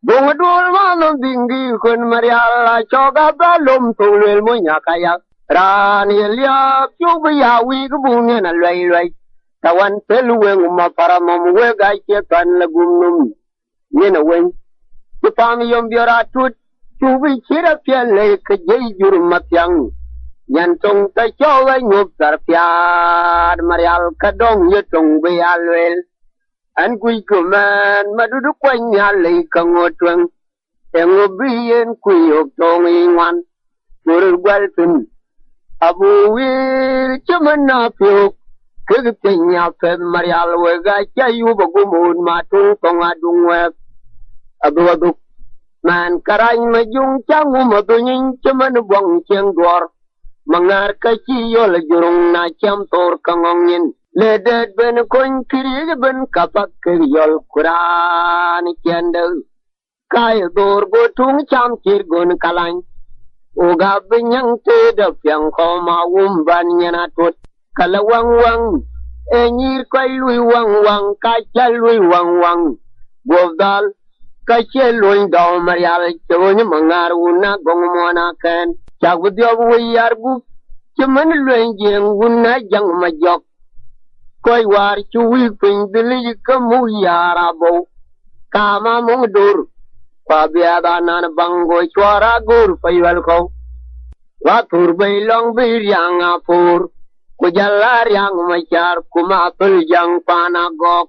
Bunga dul manum dingi kun mariala choga balum tulil munya kaya rani liap chubi yawi kubunga na lay tawan teluweng maparamam wega chetan lagumnum yena wen chupam yom biora tut chubi chira piale kejay jurum matyang Yantong ta choga nyup sarpiad marial kadong yetong bialwel An quy kuman madudu kwanya lay kangotwang Tengo biyen kuyok tong ingwan Murul gwalpin Abu wir cuman napyok Kegitinya fed marial wega chayu bagumun matung tong adung web Abu aduk Man karany majung changu matunyin cuman buang ciang duar Mangar kaciyo la jurung na cham tor kangongin Ledet ben kon kiri ben kapak yol Quran kendo Kaya dor go tung cham kir gun kalany Uga binyang te da piang koma umban nyana tot Kala wang wang Enyir kay lui wang Kachal lui wang Govdal Kachal lui daw marial Chawanya mangar una gong mwana ken Chagudyob wiyar gup Chaman lui jeng una jang majok Koi war chuwi ping dili kamu yarabo Kama mong dur Kwa biada nan bango chwara gur paywal ko Watur baylong biryang apur Kujalar yang macar kumatul jang panagok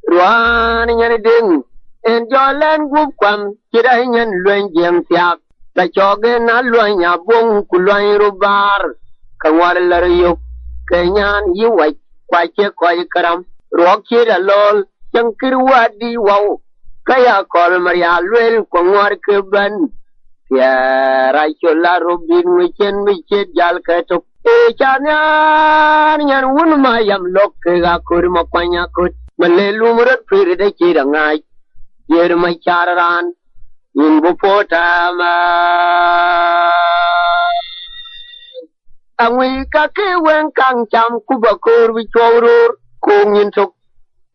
Ruan nyan ding En jolen gup kwam Kiray nyan luen jeng siak La choge na luen nyabung kuluan rubar Kangwar larayuk Kenyan yiwai kwache koi karam Rokira lol Chankir wadi wow Kaya kol maria luel kwangwar keban Tiara chola robin Wichet jal ketuk chanyan Nyan wun mayam lok Kega kurma kwanya kut Malelu murat firida chira ngay Yerma chararan Yimbu potama Angwi kake wen kang cham kubakur bichorur kung yintok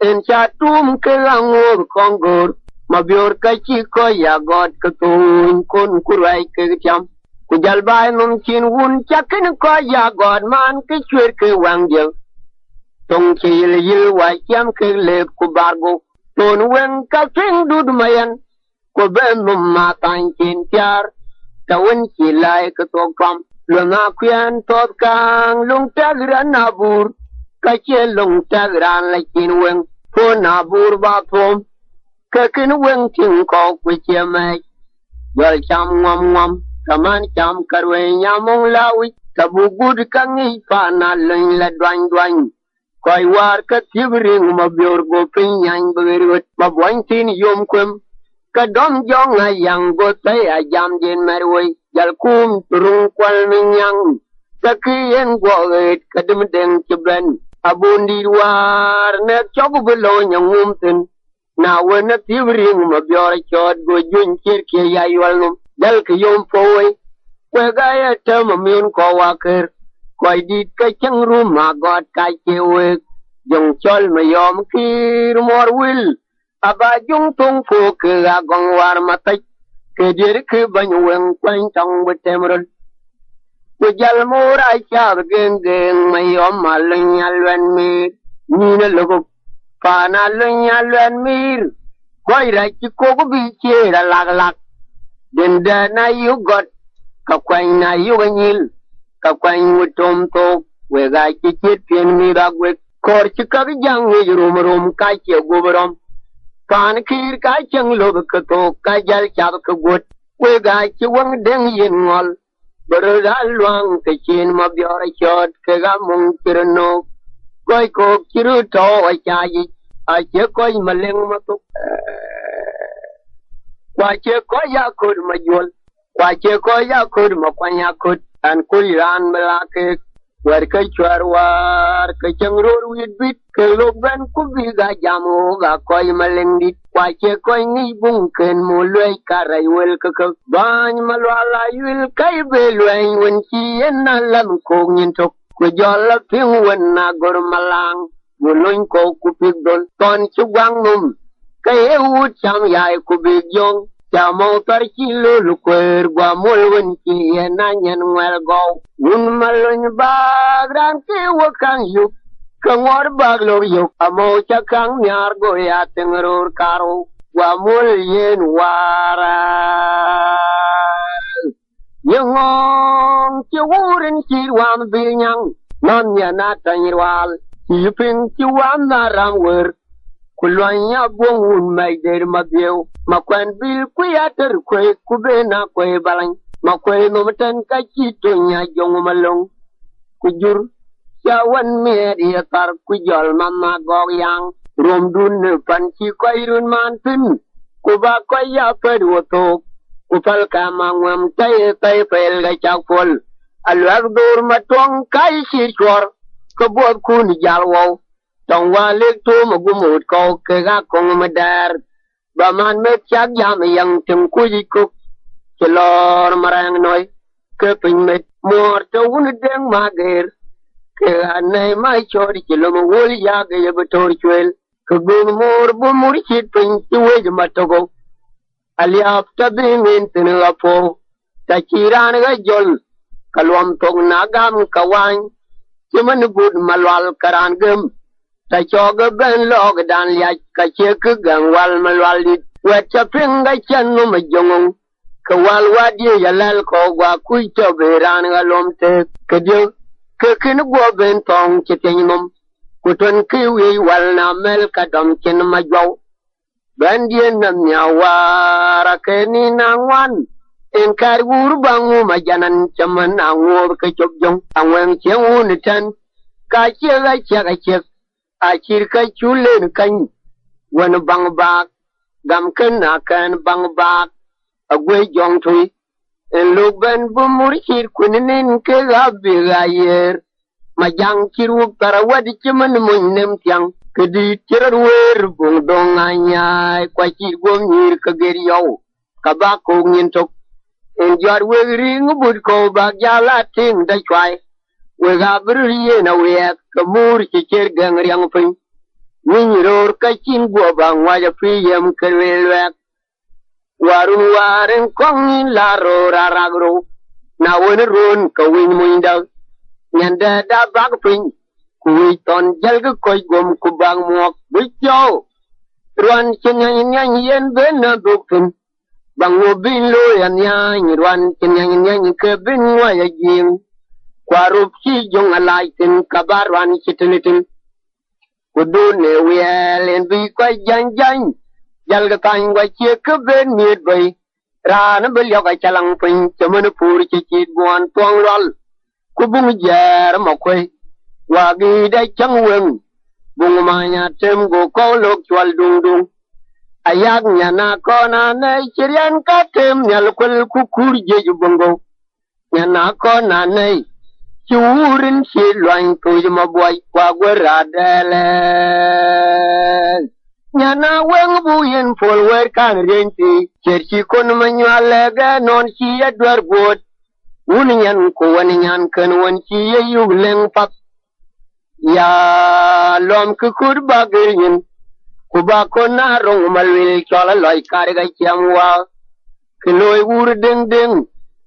en chatum ke angor kongor mabior kachi ko ya god katun kun kurai ke cham kujal bai num chin wun chakin ko ya god man ke chwer ke wang jeng tong chil yil wa cham ke le kubargo ton wen ka king dud mayan ko ben num ma tan chin tiar tawin chilai ke to kam Luna kuyan tot kang lung tagran nabur Kache lung tagran lakin weng Po nabur batom Kakin weng ting kok wiche mek Yol cham ngom Kaman cham karwe nyamong lawik Tabu gud kangi pa na lung la duan Koi war katibring mabior go pinyang bagirwit Mabuang tin yom kwem Kadom jong ayang go tay ajam din merway Jalkum turung kwal minyang Sakiyen gwaget kadem deng cheben Abundi war nek chogu below nyang umtin Na wena tibring mabior chod go jun kirke yaywal num Dal ke yom powe Kwegaya tamamyun ko wakir Koi dit ka chang rum magot kai chewek Jong chol mayom kir mor wil Aba jung tung po ke agong war matay Kedir ke banyuweng kwang tong betemrul Kujal mura chab geng mayom malung yalwan mir Nina lugub Pana lung yalwan mir Koi rachi kogu bichira lag Denda na yu got Kakwang na yu ganyil Kakwang wutom tok Wega chichit pien miragwek Kor chikag jang rum kache gubarom Pan kir ka chang lob ka to ka jal chab ka gut we ga chi wang deng yin ngol baro da luang ka chin ma bior chot ka ga mung tirno koi ko kiru to a cha yi a che koi maleng ma to kwa che ko ya kur ma jol kwa che ko ya kur ma kwanya kut an kul ran mala ke war ka chwar war ka chang ror wit bit ke lok ben ku bi ga jamu ga koi maleng dit kwa che koi ni bung ken mo loi ka rai wel ka ka ban malwala yul kai be loi wen chi en na lam ko nyin tok ku jol la ping wen na gor malang wo loin ko ku pik dol ton chu gwang num kay ut cham yai ku big yong cha mo tar chi lu kwer gwa mol wen chi na nyen wel go un malun ba gran ke wo kang yu ka ngor bag lo yu amo cha kang nyar go ya tengror karo gwa mol yen wara Yungong chiwurin chiwan binyang non ya na tanyirwal yipin chiwan na ramwer kulwanya buong may der mabyew makwen bil kuyater kwe kubena kwe balang makwe nomatan kachito nya jong malong kujur siawan meri tar kujol mama gogyang romdun panchi kwairun mantin kuba kwaya pedwotok upal kamangwam tay pel ga chakpol alwag dur matwang kai sirchor kabot kun jalwaw tong walik tu magumut ko kega kong madar baman met chak jam yang tim kujikuk celor marang noy keping met mor to un deng mager ke anay mai chori celom wol yaga yebetor chwel kegum mor bu murchit pin tuwe matogo aliap tabingin tinapo tachiran ga jol kalwam tong nagam kawang cuman bud malwal karan gem tachoga ben log dan liach kache kegang wal malwal dit wet chaping ga chanu majongong kawal wadi yalal ko gwa kui to beran ga lomte kedyo kekin gwa ben tong chitenyum kutun kiwi wal na mel kadam chen majwaw Bandian nam nyawara keni nangwan engkar bangu majanan caman angur kecobjong angweng ciangun tan kacek acir kaculen kan wan bang bak gam kenakan bang bak agwe jong tui eluban bumurcir kuninin ke gabi gayer majang ciru tarawad caman munnem tiang kedi cerwer bung donganya kwacir gomir kageriau kabako ngintok enjar wegring bud ko bagyala ting da chwai wega briye na wek kamur cicer gang riang pin winror kacin go bang waja piyem kerwelwek warun waren kongin laro raragro na wonron kawin muinda nyanda da bag pin Kui ton jalga koi gom kubang muak bicho. Ruan kenyang yen bena dukun. Bang ngobin lo yan yang. Ruan kenyang ke ben waya jing. Kwarup si jong alaitin kabaruan sitinitin. Kudu ne wiel en bi koi jang. Jalga tang wa cie ke ben miet bay. Rana beliau ka calang pin. Cuman pur cicit buan tuang lol. Kubung jar makoi. Wagi da chang weng bung manya tem go ko lok chwal dung dung ayak nyana ko na nei chirian ka tem nyal kul kukur je jubongo nyana ko na nei churin si loan tu ma boy kwa gwera dele nyana weng bu yen fol wer kan renti cherchi kon manyale ga non si adwar god uninyan ko waninyan kan won si yug leng pap Ya lom kukur bagirin kuba kona rong malwil chola loy karga chiamwa kiloy ur ding ding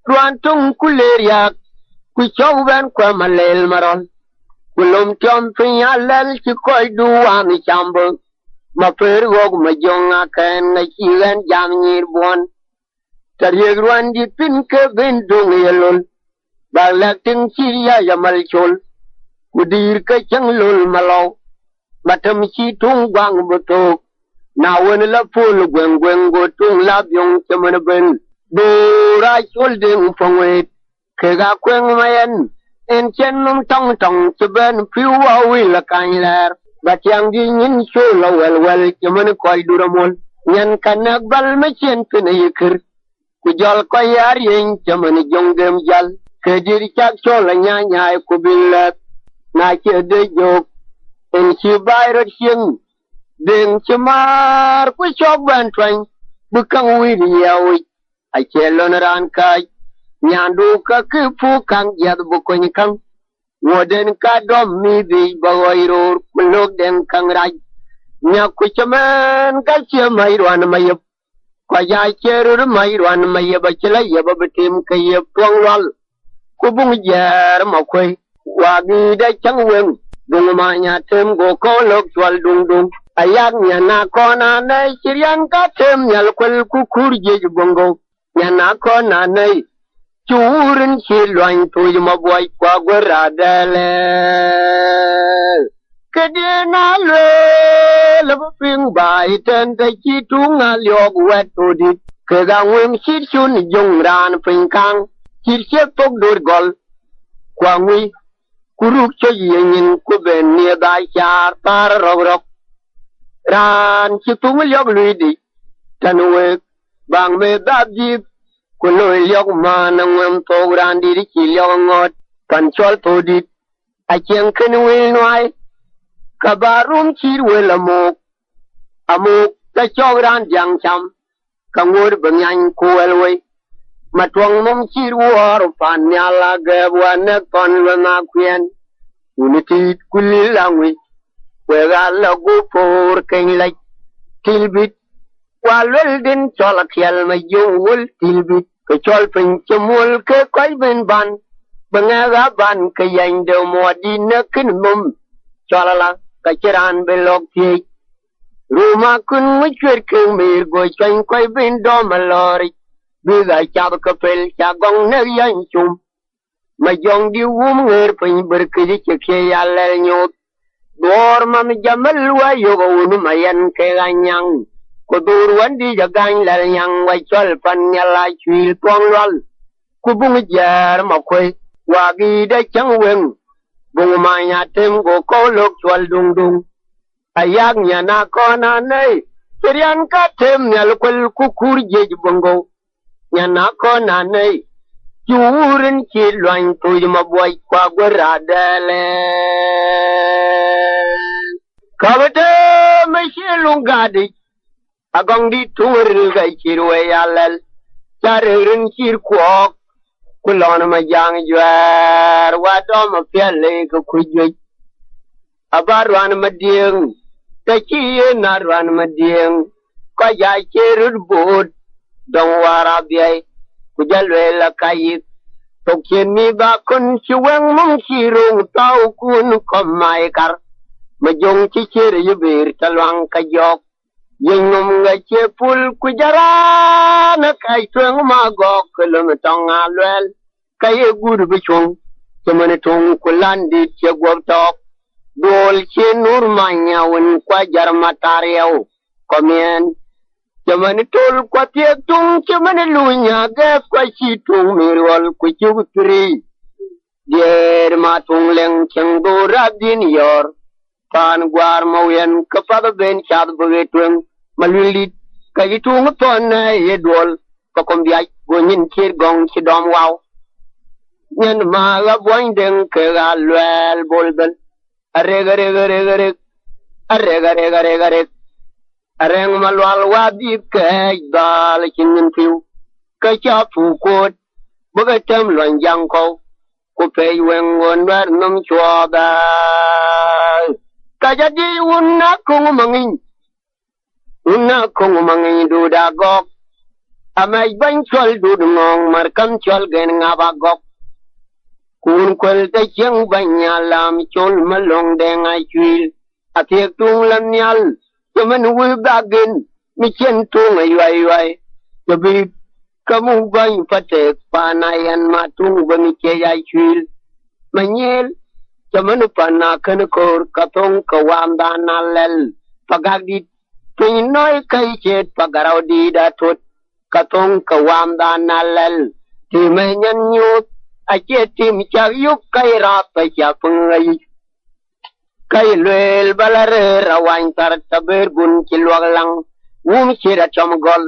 ruan tung kuleriak ku chauban kwa malel maron kulom chom pinya lel chikoy duwan chambo ma per gog ma jonga ken na chigan jam nyir bon taryeg ruan di pin ke ben dung yelol balak ting chiya yamal chol Kudir ka chang lul malaw matam chi tung gwang butok na wen la pul gwen go tung la byong chaman ben do ra chul ding fongwet ke ga kwen mayen en chen num tong tong chben piu wa wi la kan ler batyang di nyin chu la wel chaman koy duramol nyan kanak bal ma chen pin yikir ku jol ko yar yin chaman jongem jal ke dir chak chol nya nya ku billat na ke de jok en chi bayro chen den chmar ku chok ban twan bukang wi yawi a chelon ran ka nyandu ka ku pu kang yad bukon kang woden ka dom mi bi bawairo kulok den kang raj nya ku chaman ka che mai wan mai kwa ya che ru mai wan mai ba chla ye ba tim ka ye tuang wal ku bung jer ma khoi wa gi da chang wen dung ma nya tem go ko lok chwal dung dung ayak nya na ko na nei chirian ka tem nyal kwel ku kur je bongo nya na ko na nei churin chi loan tu ma boy kwa gwara dale kedina le la ping bai ten ta chi tu nga liog wet tu dit ke ga wem chi chun jong ran ping kang chi che tok dor gol kwa ngui kuruk cho yin ku ben ne da char tar rog rog ran chi tu liog lui di tan we bang me da ji ku loy liog ma na ngem to ran di chi liog ngot kan chol tu dit a cheng ken we noi kabarum chir wela mok amuk ta chogran jang cham kangur banyan kuelwe matwang mom chir war pan nyala ge wane ton na kuen unity kulilangwi wega lagu por ken like tilbit walwel din chola khial ma yul tilbit ke chol pin chmul ke koi ben ban bangaga ban ke yang de modi na kin mum chola la kachiran belok thi ruma kun wichwer king mir go chen koi bin do malori biga chab kapel cha gong ne yan chum ma jong di wum nger pin berkiji che yalla nyot dor mam jamal wa yogo unu mayan ke ganyang ko dur wandi jagan la nyang wa chol pan nyala chwil tong lal ku bung jar ma koi wa gi da chang wen bung ma nya tem go ko lok chwal dung dung ayak nya na ko na nei kirian ka tem nyal kwel ku kur je bongo nya na ko na nei churin chi loan tu ma boy kwa gwara dale kabade me shi lungadi agong di tur ga chirwe yalal charin chir kwok kulon ma jang jwar wa do ma pele ko kujwe abarwan ma ding ta chi na ran ma ding ko ya chirud bud don wara biai ku jalwe la kai to ken ni ba kun chiwang mong chirung tau kun ko mai kar ma jong chi chir yubir talwang ka yok yengum nga che pul ku jara na kai twang ma gok lum tong alwel kai gur bi chung chemane tung ku landi che gob tok dol che nur ma nyawun kwa jar matariyau komien chemane tol kwa tie tung chemane lunya ga kwa chi tung mirwal ku chug tri der ma tung leng cheng do rabin yor pan gwar mawen kapada ben chad bugetwen malili kayitung ton ye dol ko kombiya gonin kir gong ci dom waw nyen ma ga boy den ke ga lwel bolbel are areng malwal wadi ke dal kinin piu ka cha fu ko bugatam lwan jang ko ku pe wen won wer num chwa da ka jadi unna ko mangin unna kongu mangi du da gok amai ban chol du ngong mar kam chol gen nga ba gok kun kwel te cheng ban nya lam chol malong de ngai chwil atek tung lam nyal chemen wi ba gen mi chen tung ai wai wai bi kamu ban pate panayan ma tung ba mi che ai chwil manyel chemen pana kan kor katong kawam da nalel pagagit Pin noi kai chet pagarau di da tut katong kawam da nalal ti menyan nyut a chet tim chak yuk kai ra pa cha pungai kai lel balare rawan tar taber gun kilwag lang wum chira chom gol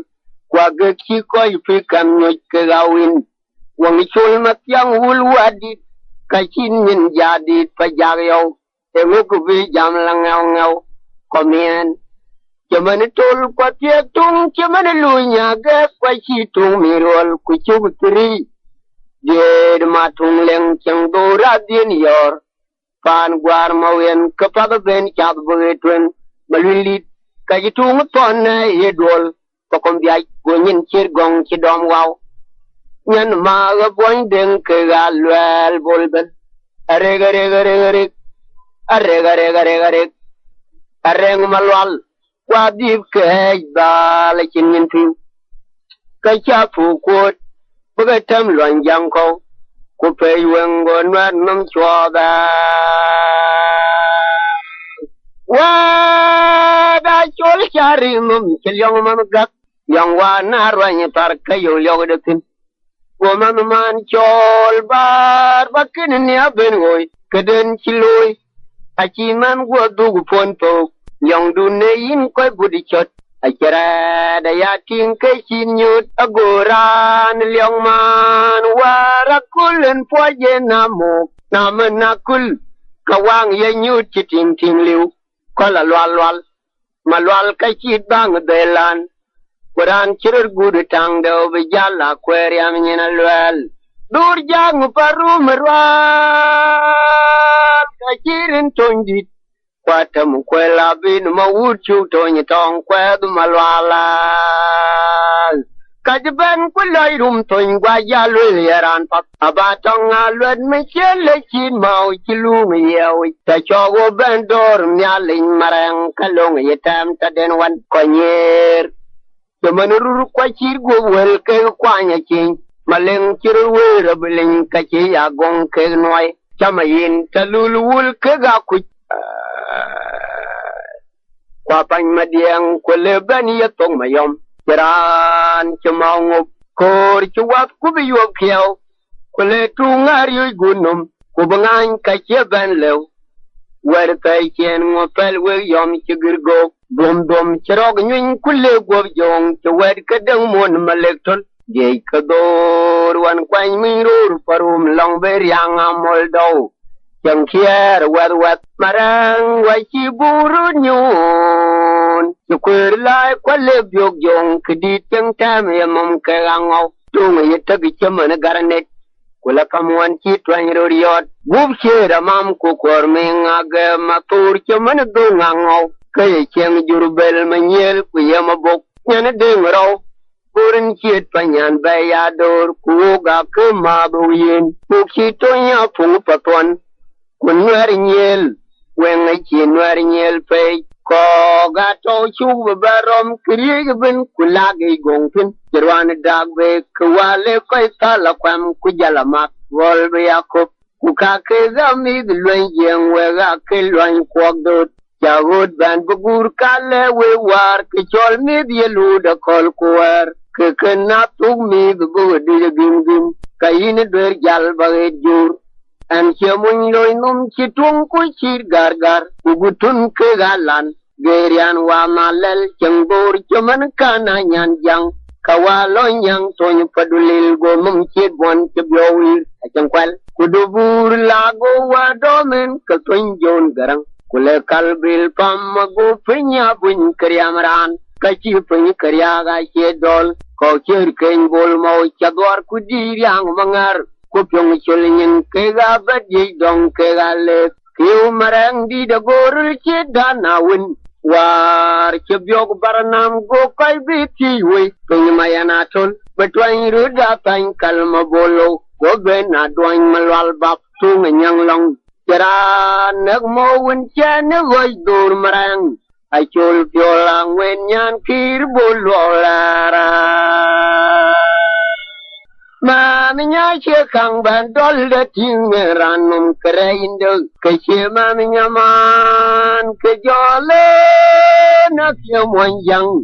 kwa ge ki koi pi kam nyut ke gawin wang chul mat yang wul wadi kai chin nin jadi pa jagyo e nguk vi jam lang ngau komien Chaman tol kwa tie tung chaman lunya ga kwa chi tung mirol ku chug tri der ma tung leng chang do ra din yor pan gwar ma wen ka pa ben chab bu twen Malulit kajitung ton ye dol ko kom biay go nyin chir gong ci dom waw nyan ma ga boy den ke galwel bolben are gare areng malwal wa dib ke ba la chin nyin tu ka cha fu ko ba tam loan jang ko ku pe wen go nwan nam chwa ba wa da chol chari mum chil yong man gat yang wa na rwan tar ka yo yo de tin wo man chol bar bakin ni aben goy keden chiloy achi man go du pon to yang du ne yin koy budi chot achara da ya tin ke chin nyut agoran lyong man wara kulen po je namo namanakul kawang ye nyut chitin tin liu kola lwal malwal ka chit bang delan Quran chirur gudu tang de bijala kweriam nyina lwel dur jang paru merwal ka chirin tonjit kwatam kwela bin mawut chu tony tong kwedu malwala kajben kulai rum ton gwa yalu yaran pap abatong alwed me chele chin mau chilu me yewi ta chogo bendor myalin marang kalong yetam ta den wan konyer Jamanurur kwa chir go wel ke kwanya king maleng chir wera bilin ka chi ya gong ke noi chamayin talul wul ke ga ku kwa pan madiang ko le ban ya tong mayom jaran chamaung kor chuwat ku bi yo khiao ko le tu ngar yu gunum ku bangan ka che ban lew wer tai chen ngo pel we yom chigir go dom chirog nyun kulle go jong chwed kadang mon malektol ge kador wan kwany min rur parum long beryang amol do chang khier wet marang wa chi buru nyun chukur lai kwalle byog jong kidi chang tam yamam ke ango tung yetag chaman garnet kula kamwan chi twany roriot bub chera mam ku korming age matur chaman do ngango kaya cheng jurbel manyel ku yama bok nyana deng raw kurin chiet panyan bayador ku ga kema buyin ku chi tonya phung patwan kun wer nyel wen ai chi wer nyel pe ko ga to chu barom krieg bin kulage gongtin jirwan dagbe kwale ko tala kwam ku jalamak wol be yakop ku ka ke zami lwen yen we ga ke lwen kwagdot Jagod ban bugur kale we war ke chol mi dielu da kol kuwer ke kena tuk mi bugur di gim kayin der jal bage jur an chemun loy num chitung ku chir gar ugutun ke galan gerian wa malel chengbor cheman kana nyan jang kawalo nyang tony padulil go mum chit bon chebyowi achangkwal kudubur lago wa domen ke tonjon garang kule kalbil pam go pinya bun kriamran kachi pun kriya ga dol ko chir ken bol mo chadwar kudir yang mangar ko pyong cholin ke ga badi dong ke ga le kiu marang di da gorul che danawin war che byog baranam go kai biti we pun mayana tol betwan ruda tan kalma bolo go ben na doin malwal bab tu nyang long Jara nak mo win chen goy dur marang ai chul piolang wen nyan kir bulwala ma minya che kang ban dol de ting ranum kreindo ke che ma minya man ke jole na pio mon yang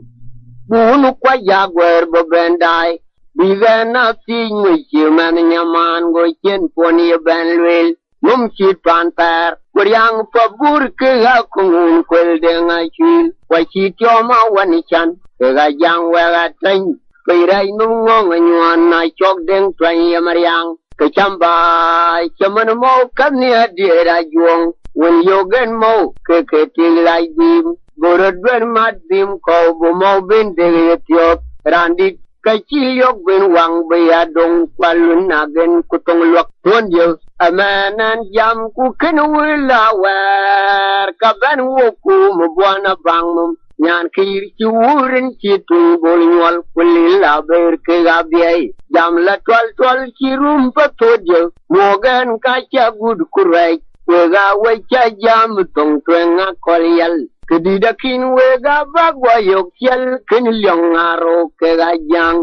bunu kwa ya gwer bo bendai biga na ting mi che ma minya man go chen poni ben lwel Mum chit pantar, kuryang pabur ke ga kungun kwel denga chil, wa chit yoma wanichan, ke ga jang wega tany, ke iray nungong anyuan na chok deng twan yamaryang, ke chamba, chaman mo kani adira juong, wen yogen mo, ke tilay dim, gorod wen mat dim ko, bumaw bin dege yetiop, randit, cái chi yok bên hoàng bì à đông qua luân à gen ku tông luộc tuôn yêu amanan jam ku khen wila wer ka ban wo ku mu buana bang mum nyan kir ci wurin ci tu bol nyol kulli la ber ke gabiai jam la tol ci rum pa tojo mogan ka ca gud kurai wega wecha jam tong twenga kolyal kedi dakin wega bagwa yok yel ken lyong aro ke ga jang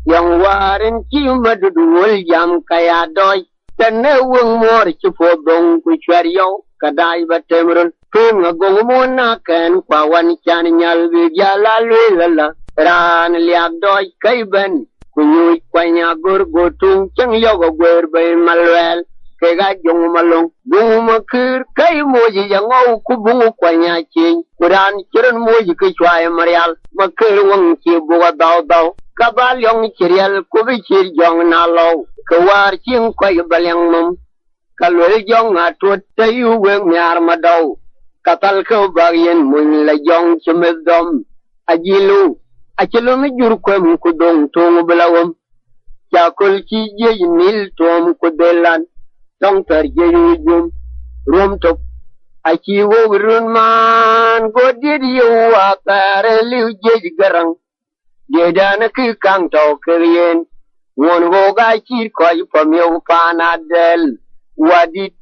yang warin ci madudu wol jam kaya doy tane wong mor ci fo dong ku chwer yow kadai batemrun Tunga gongmona ken kwa wan chan nyal vi jala lala ran liab doi kaiben kunyui kwanya gur gotung chang yoga gwer bay malwel ke ga jong malong bungu makir kai moji jango ku bungu kwanya ching kuran chiran moji ke chwae marial makir wang chi buga daw kabal yong chirial ku bi chir jong na law kwar ching kwai balyang mum kalwel jong atut tayu weng nyar madaw katal ko bagyen mun la jong chumedom ajilu mi jur ko mu ko dong tong blawum jakol ci je nil tom ko delan dong tar je yujum rom top aci wo run man go did you wa tare liu je garang de dana ki kang to kerien won go ga ci ko pam yo panadel wadit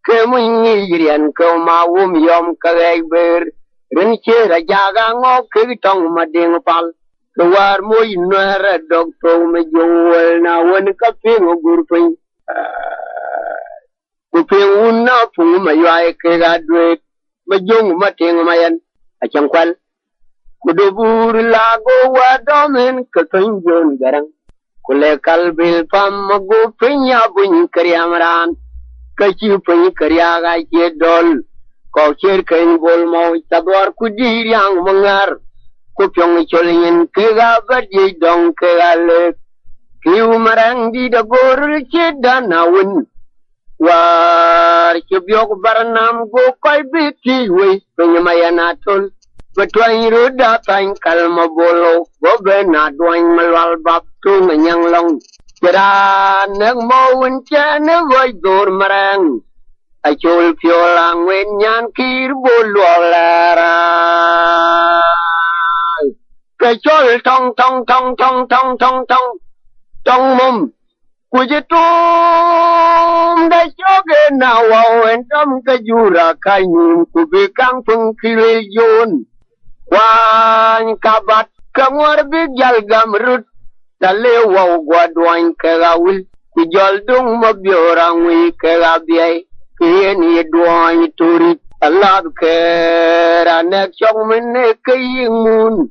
kemunyi rian ko mawum yom kager rin chera jaga ngo ke tong mading pal war moy nara dog to me jowel na won ka pingo gurpin ku pingunna pu ma yai ke ga dwe ma jong ma ting mayan a chankwal ku do bur la go wa domen ka tin jon garang ku le kalbil pam go pinya bun karyamran kachi pun karya ga ke dol ko cher kain bol mo tabor ku dir yang mangar ku pyong cholin ke ga barje dong ke ale kiu marang di da gor che danawun war ke byok barnam go koi biti we penyamayana tol betwai roda tain kalma bolo go be na doing malwal bab tu nyang long Kira nang mawin cha na voy dur marang achol piolang wen nyan kir bolwala kachol tong mum kujitum da choge na wawen tam kajura kanyum kubikang pung kilyon wan kabat kamwar bigyal gamrut Tale wow gwadwany kagawil kujol dung mabiorang wi kagabiay kien yedwany turit alab kera nek chong mene kaying mun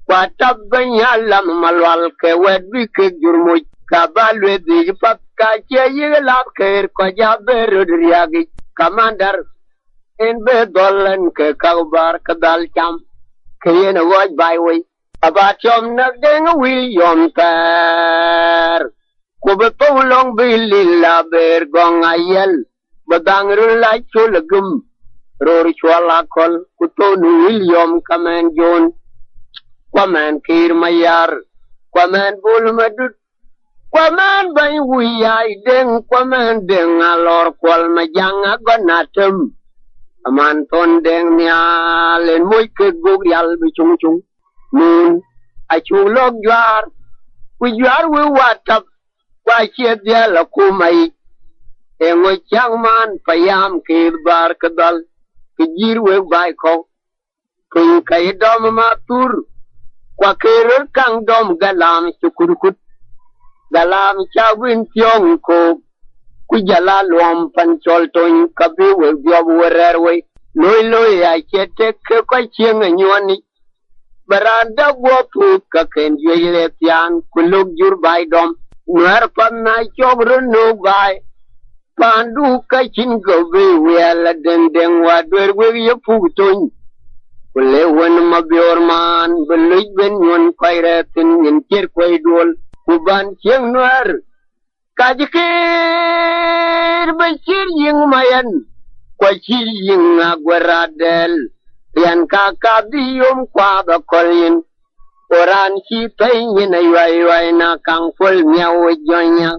kwatab banyalam malwal ke wedwi ke jurmuj kabalwe dijpat kache yigelab ker koja berudriyagi kamandar en be dolen ke kagbar kadal cham kien waj bayway Abachom nagdeng William Ter Kubetulong bilila bergong ayel Badangru la chulagum Rory chwalakol Kutonu William Kamen John Kwamen Kir Mayar Kwamen Bulmadut Kwamen Bay Wiyay Deng Kwamen Deng Alor Kwal Majanga Gonatum Aman Ton Deng Nialen Moike Gugyal Bichung Chung Moon, I chew log jar. We jar will what up. Why, she dear la kumai. And with young man, Payam, Kid Barkadal, Kijir will buy cock. King Kaidom Matur, Quaker Kang Dom Galam, Chukurkut, Galam Chawin Pyong Ko, Kujala Lom Pancholton, Kabi will be over airway. Loy, I can't take quite young and you and Baranda wopu kaken yele tian kuluk jur bai dom nuar pan na chobru no bai pandu kachin gobe wela dendeng wadwer we yepu ton kule wen mabior man beluj ben yon kairatin yen ker koy dol kuban chieng nuar kajikir bashir ying mayan kwachir ying agwaradel Yan kakabiyom kwa da kolin oran chi tay ni na yai na kang fol miao jonya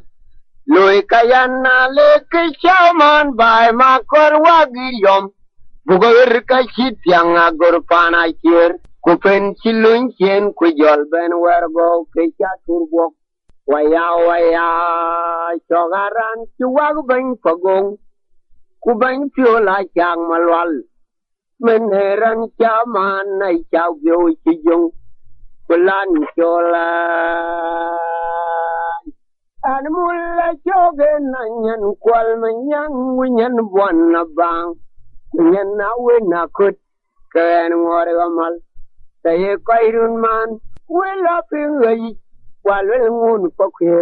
loi kayan na le ke chaman bai ma kor wagi yom bugar ka chi tiang agor pana kier ku pen chi lun chen ku jol ben wer go ke cha turbo waya chogaran chi wag ben pagong ku ben pio la chang malwal men heran chaman nai chao bio chi jong kulan chola an mulla choge nanyan kwal manyang winyan buana bang winyan na wina kut ken ngore gamal taye kairun man wela pingai walwel ngun pokhe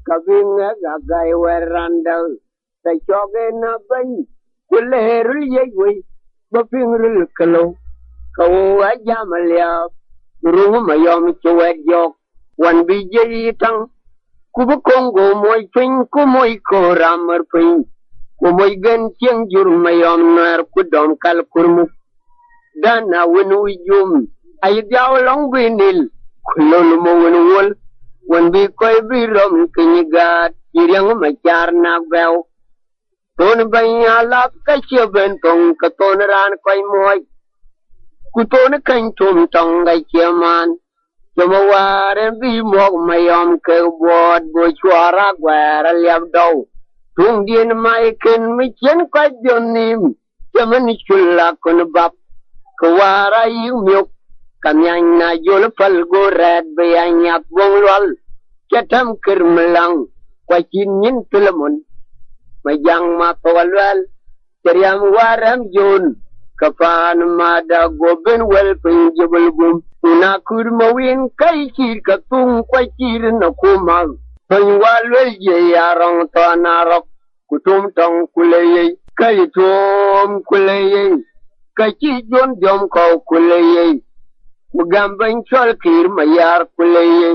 kabinga gagai weranda ta choge na bany kulerul yewi bapingrul kalo kawa jamalya rung mayom chuwet jok wan bijay tang kubu kongo moy pin ku moy ko ramar pin ku moy gen tieng jur mayom nar ku dom kal kurmu dana wenu yum ay diaw long binil kulol mo wen wol wan bi koy bi rom kinyigat yiriang machar na bew ton banyala ka cheben tong ka ton ran koy moy kuton kan tum tong gai chiaman chama waren bi mok mayom ke bod bo chwara gwara liab do tung dien mai ken mi chen ka jonim chama ni chulla kon bab kwara yu myok kamyan na jol fal go red be anya bonglwal chatam kirmlang kwa chin nin telemon mayang ma tawalwal teriam waram jon kapan mada goben wel pinjebel gum una kurma win kai kir ka tung kwa kir na kuma pan walwel ye yarong to narok kutum tong kuleye kai tom kuleye ka chi jon jom ko kuleye mugamban chol kir mayar kuleye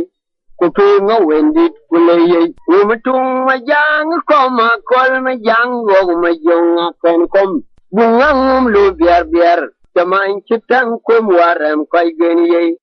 kupinga wendit kuleye umutung majang koma kol majang gog majong kon kom bungang lu biar biar jamain kitang kum waram kai geni